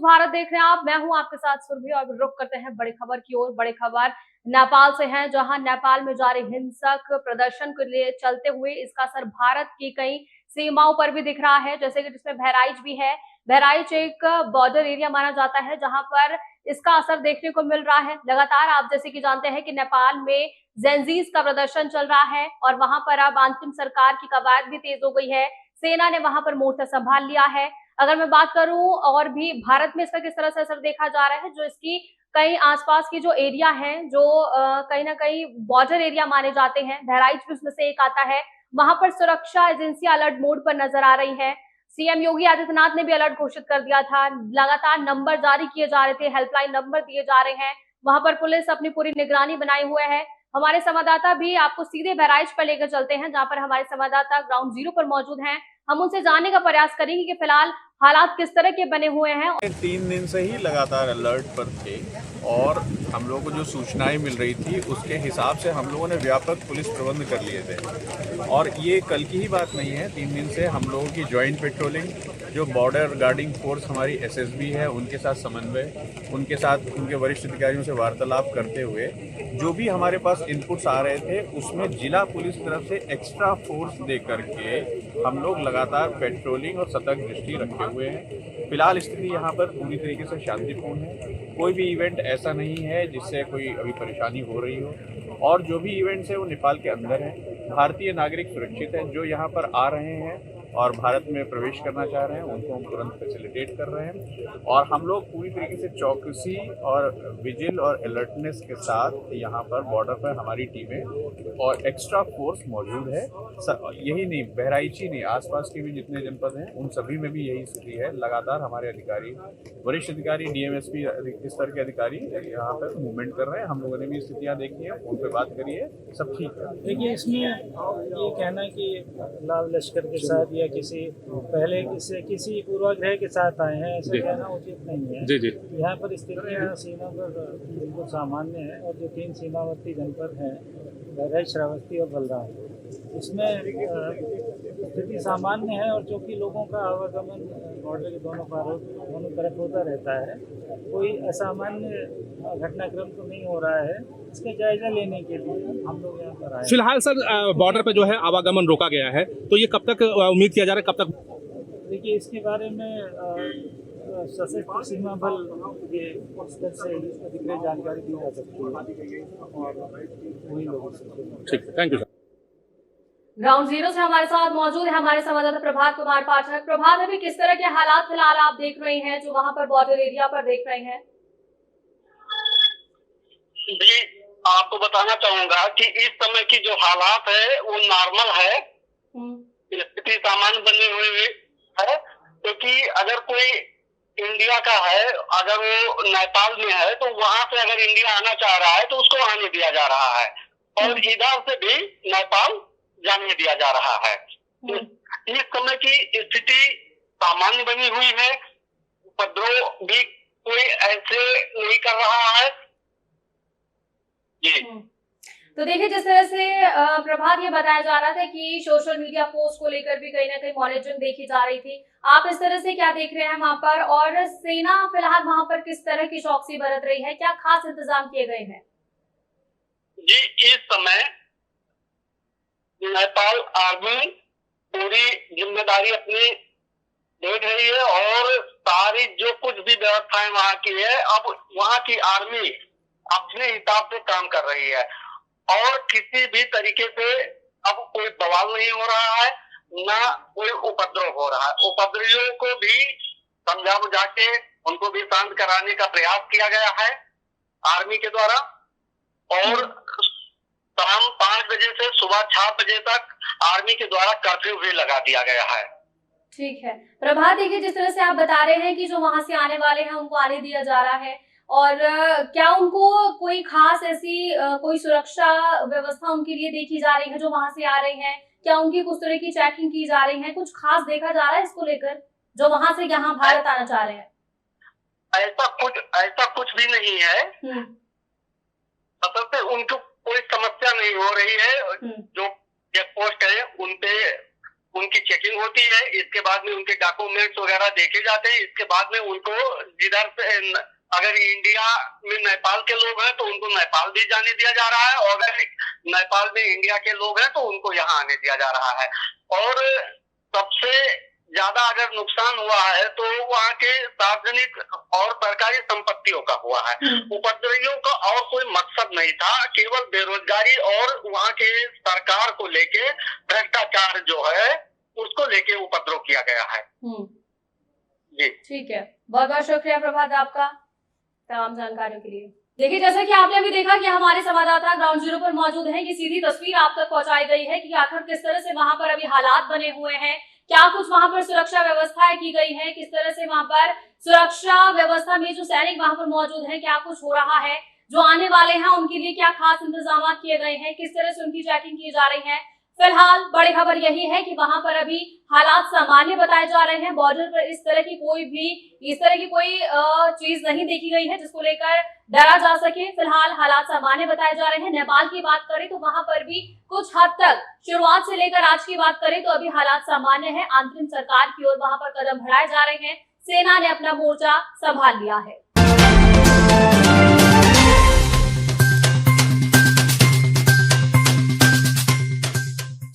भारत देख रहे हैं आप, मैं हूं आपके साथ सुरभि और रुख करते हैं बड़ी खबर की ओर। बड़ी खबर नेपाल से है, जहां नेपाल में जारी हिंसक प्रदर्शन के लिए चलते हुए इसका असर भारत की कई सीमाओं पर भी दिख रहा है, जैसे कि जिसमें बहराइच भी है। बहराइच एक बॉर्डर एरिया माना जाता है, जहां पर इसका असर देखने को मिल रहा है। लगातार आप जैसे कि जानते हैं कि नेपाल में जेंजीज का प्रदर्शन चल रहा है और वहां पर अब अंतिम सरकार की कवायद भी तेज हो गई है। सेना ने वहां पर मोर्चा संभाल लिया है। अगर मैं बात करूं और भी भारत में इसका किस तरह से असर देखा जा रहा है, जो इसकी कई आसपास की जो एरिया है, जो कहीं ना कहीं बॉर्डर एरिया माने जाते हैं, बहराइच भी उसमें से एक आता है। वहां पर सुरक्षा एजेंसियां अलर्ट मोड पर नजर आ रही है। सीएम योगी आदित्यनाथ ने भी अलर्ट घोषित कर दिया था। लगातार नंबर जारी किए जा रहे थे, हेल्पलाइन नंबर दिए जा रहे हैं। वहां पर पुलिस अपनी पूरी निगरानी बनाए हुए है। हमारे संवाददाता भी आपको सीधे बहराइच पर लेकर चलते हैं, जहां पर हमारे संवाददाता ग्राउंड जीरो पर मौजूद हैं। हम उनसे जानने का प्रयास करेंगे कि फिलहाल हालात किस तरह के बने हुए हैं। 3 दिन से ही लगातार अलर्ट पर थे और हम लोगों को जो सूचनाएं मिल रही थी उसके हिसाब से हम लोगों ने व्यापक पुलिस प्रबंध कर लिए थे। और ये कल की ही बात नहीं है, 3 दिन से हम लोगों की ज्वाइंट पेट्रोलिंग, जो बॉर्डर गार्डिंग फोर्स हमारी एसएसबी है उनके साथ समन्वय, उनके साथ उनके वरिष्ठ अधिकारियों से वार्तालाप करते हुए जो भी हमारे पास इनपुट्स आ रहे थे उसमें जिला पुलिस तरफ से एक्स्ट्रा फोर्स दे करके हम लोग लगातार पेट्रोलिंग और सतर्क दृष्टि रखे हुए हैं। फिलहाल स्थिति यहाँ पर पूरी तरीके से शांतिपूर्ण है। कोई भी इवेंट ऐसा नहीं है जिससे कोई अभी परेशानी हो रही हो, और जो भी इवेंट्स है वो नेपाल के अंदर है। भारतीय नागरिक सुरक्षित हैं। जो यहाँ पर आ रहे हैं और भारत में प्रवेश करना चाह रहे हैं उनको हम तुरंत फैसिलिटेट कर रहे हैं। और हम लोग पूरी तरीके से चौकसी और विजिल और अलर्टनेस के साथ यहाँ पर बॉर्डर पर हमारी टीमें और एक्स्ट्रा फोर्स मौजूद है। यही नहीं, बहराइच ही नहीं, आसपास के भी जितने जनपद हैं उन सभी में भी यही स्थिति है। लगातार हमारे अधिकारी, वरिष्ठ अधिकारी, डीएमएसपी इस तरह के अधिकारी यहाँ पर मूवमेंट कर रहे हैं। हम लोगों ने भी स्थितियाँ देखी हैं, उन पर बात करी है, सब ठीक है। देखिए, इसमें ये कहना है कि लाल लश्कर के साथ या किसी पहले किसी पूर्वाग्रह के साथ आए हैं, ऐसा कहना उचित नहीं है। जी। यहाँ पर स्थितियाँ सीमा पर बिल्कुल सामान्य है और जो 3 सीमावर्ती जनपद हैं, बहराइच, श्रावस्ती और बलराम, इसमें स्थिति सामान्य है। और जो कि लोगों का आवागमन बॉर्डर के दोनों तरफ होता रहता है, कोई असामान्य घटनाक्रम तो नहीं हो रहा है। इसका जायजा लेने के लिए हम लोग यहाँ पर आए। फिलहाल सर बॉर्डर पे जो है आवागमन रोका गया है, तो ये कब तक उम्मीद किया जा रहा है, कब तक? देखिए, इसके बारे में सशस्त्र सीमा बल के स्तर से अधिकृत जानकारी दी जा सकती है और वही लोगों से। ठीक है, thank you sir. Ground zero से हमारे साथ मौजूद है हमारे संवाददाता प्रभात कुमार पाठक। प्रभात, अभी किस तरह के हालात फिलहाल आप देख रहे हैं, जो वहां पर बॉर्डर एरिया पर देख रहे हैं? जी, आपको बताना चाहूंगा कि इस समय की जो हालात है वो नॉर्मल है, स्थिति सामान्य बनी हुई है। क्योंकि अगर कोई इंडिया का है, अगर वो नेपाल में है, तो वहां से अगर इंडिया आना चाह रहा है तो उसको आने दिया जा रहा है, और इधर से भी नेपाल जाने दिया जा रहा है। इस समय की स्थिति सामान्य बनी हुई है, उपद्रव भी कोई ऐसे नहीं कर रहा है। जी। तो देखिए, जिस तरह से प्रभात ये बताया जा रहा था कि सोशल मीडिया पोस्ट को लेकर भी कहीं ना कहीं मॉनिटरिंग देखी जा रही थी, आप इस तरह से क्या देख रहे हैं वहां पर, और सेना फिलहाल वहां पर किस तरह की चौकसी बरत रही है, क्या खास इंतजाम किए गए हैं? जी, इस समय नेपाल आर्मी पूरी जिम्मेदारी अपनी देख रही है और सारी जो कुछ भी व्यवस्थाएं वहाँ की है, अब वहाँ की आर्मी अपने हिसाब से काम कर रही है और किसी भी तरीके से अब कोई बवाल नहीं हो रहा है, ना कोई उपद्रव हो रहा है। उपद्रवियों को भी समझा बुझा के उनको भी शांत कराने का प्रयास किया गया है आर्मी के द्वारा, और शाम 5 बजे से सुबह 6 बजे तक आर्मी के द्वारा कर्फ्यू भी लगा दिया गया है। ठीक है प्रभात, देखिए जिस तरह से आप बता रहे हैं कि जो वहां से आने वाले हैं उनको आने दिया जा रहा है, और क्या उनको कोई खास ऐसी कोई सुरक्षा व्यवस्था उनके लिए देखी जा रही है जो वहां से आ रहे हैं? क्या उनकी कुछ तरह की चेकिंग की जा रही है? कुछ खास देखा जा रहा है इसको लेकर, जो वहां से यहाँ भारत आना चाह रहे हैं? ऐसा कुछ भी नहीं है। असल में उनको कोई समस्या नहीं हो रही है। जो चेक पोस्ट है उनपे उनकी चेकिंग होती है, इसके बाद में उनके डॉक्यूमेंट्स वगैरह देखे जाते हैं, इसके बाद में उनको जिधर से अगर इंडिया में नेपाल के लोग हैं तो उनको नेपाल भी जाने दिया जा रहा है, और अगर नेपाल में इंडिया के लोग हैं तो उनको यहाँ आने दिया जा रहा है। और सबसे ज्यादा अगर नुकसान हुआ है तो वहाँ के सार्वजनिक और सरकारी संपत्तियों का हुआ है। उपद्रवियों का और कोई मकसद नहीं था, केवल बेरोजगारी और वहाँ के सरकार को लेके भ्रष्टाचार जो है उसको लेके उपद्रव किया गया है। जी ठीक है, बहुत बहुत शुक्रिया प्रभात आपका तमाम जानकारियों के लिए। देखिए, जैसा कि आपने अभी देखा कि हमारे संवाददाता ग्राउंड जीरो पर मौजूद हैं, कि सीधी तस्वीर आप तक पहुंचाई गई है कि आखिर किस तरह से वहां पर अभी हालात बने हुए हैं, क्या कुछ वहां पर सुरक्षा व्यवस्थाएं की गई है, किस तरह से वहां पर सुरक्षा व्यवस्था में जो सैनिक वहां पर मौजूद हैं, क्या कुछ हो रहा है, जो आने वाले हैं उनके लिए क्या खास इंतजाम किए गए हैं, किस तरह से उनकी चेकिंग की जा रही है। फिलहाल बड़ी खबर यही है कि वहां पर अभी हालात सामान्य बताए जा रहे हैं। बॉर्डर पर इस तरह की कोई चीज नहीं देखी गई है जिसको लेकर डरा जा सके। फिलहाल हालात सामान्य बताए जा रहे हैं। नेपाल की बात करें तो वहां पर भी कुछ हद तक शुरुआत से लेकर आज की बात करें तो अभी हालात सामान्य है। अंतरिम सरकार की ओर वहां पर कदम बढ़ाए जा रहे हैं। सेना ने अपना मोर्चा संभाल लिया है।